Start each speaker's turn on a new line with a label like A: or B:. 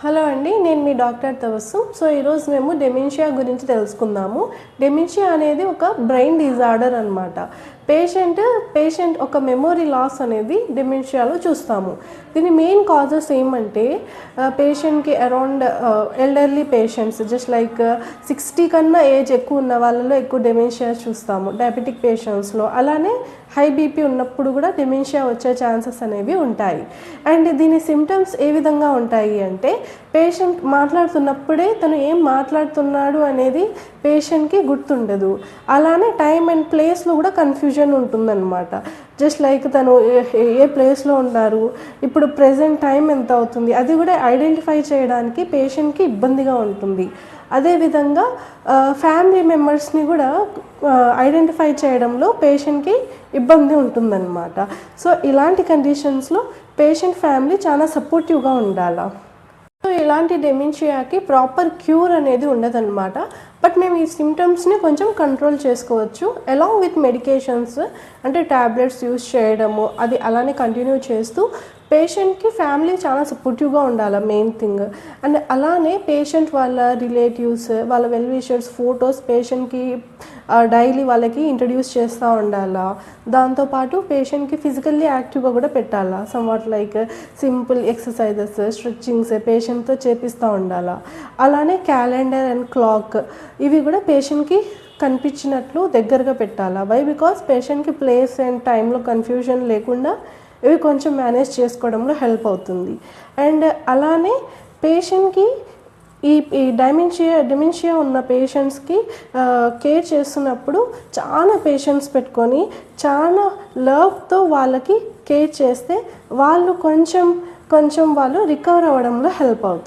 A: Hello అండి, నేను మీ doctor తవస్సు. So ఈరోజు మేము డెమెన్షియా గురించి తెలుసుకుందాము. డెమెన్షియా అనేది ఒక బ్రెయిన్ డిజార్డర్ అనమాట. పేషెంట్ ఒక మెమొరీ లాస్ అనేది డెమెన్షియాలో చూస్తాము. దీని మెయిన్ కాజెస్ ఏమంటే పేషెంట్కి around elderly patients just like 60 కన్నా ఏజ్ ఎక్కువ ఉన్న వాళ్ళలో ఎక్కువ డెమెన్షియా చూస్తాము, డయాబెటిక్ పేషెంట్స్లో. అలానే హై బీపీ ఉన్నప్పుడు కూడా డెమెన్షియా వచ్చే ఛాన్సెస్ అనేవి ఉంటాయి. అండ్ దీని సిమ్టమ్స్ ఏ విధంగా ఉంటాయి అంటే పేషెంట్ మాట్లాడుతున్నప్పుడే తను ఏం మాట్లాడుతున్నాడు అనేది పేషెంట్కి గుర్తుండదు. అలానే టైం అండ్ ప్లేస్లో కూడా కన్ఫ్యూజన్ ఉంటుందన్నమాట. జస్ట్ లైక్ తను ఏ ప్లేస్లో ఉన్నారు, ఇప్పుడు ప్రెజెంట్ టైం ఎంత అవుతుంది, అది కూడా ఐడెంటిఫై చేయడానికి పేషెంట్కి ఇబ్బందిగా ఉంటుంది. అదేవిధంగా ఫ్యామిలీ మెంబర్స్ని కూడా ఐడెంటిఫై చేయడంలో పేషెంట్కి ఇబ్బంది ఉంటుందన్నమాట. సో ఇలాంటి కండిషన్స్లో పేషెంట్ ఫ్యామిలీ చాలా సపోర్టివ్గా ఉండాలి. సో ఇలాంటి డెమెన్షియాకి ప్రాపర్ క్యూర్ అనేది ఉండదన్నమాట. బట్ మేము ఈ సిమ్టమ్స్ని కొంచెం కంట్రోల్ చేసుకోవచ్చు అలాంగ్ విత్ మెడికేషన్స్. అంటే ట్యాబ్లెట్స్ యూస్ చేయడము, అది అలానే కంటిన్యూ చేస్తూ పేషెంట్కి ఫ్యామిలీ చాలా సపోర్టివ్గా ఉండాలి మెయిన్ థింగ్. అండ్ అలానే పేషెంట్ వాళ్ళ రిలేటివ్స్, వాళ్ళ వెల్ విషర్స్ ఫొటోస్ పేషెంట్కి డైలీ వాళ్ళకి ఇంట్రడ్యూస్ చేస్తూ ఉండాలా. దాంతోపాటు పేషెంట్కి ఫిజికల్లీ యాక్టివ్గా కూడా పెట్టాలా. Somewhat like simple exercises, stretchings పేషెంట్తో చేపిస్తూ ఉండాలా. అలానే క్యాలెండర్ అండ్ క్లాక్ ఇవి కూడా పేషెంట్కి కనిపించినట్లు దగ్గరగా పెట్టాలా. వై బికాస్ పేషెంట్కి ప్లేస్ అండ్ టైంలో కన్ఫ్యూజన్ లేకుండా ఇవి కొంచెం మేనేజ్ చేసుకోవడంలో హెల్ప్ అవుతుంది. అండ్ అలానే పేషెంట్కి ఈ డెమెన్షియా ఉన్న పేషెంట్స్కి కేర్ చేస్తున్నప్పుడు చాలా పేషెంట్స్ పెట్టుకొని చాలా లవ్తో వాళ్ళకి కేర్ చేస్తే వాళ్ళు కొంచెం వాళ్ళు రికవర్ అవ్వడంలో హెల్ప్ అవుతుంది.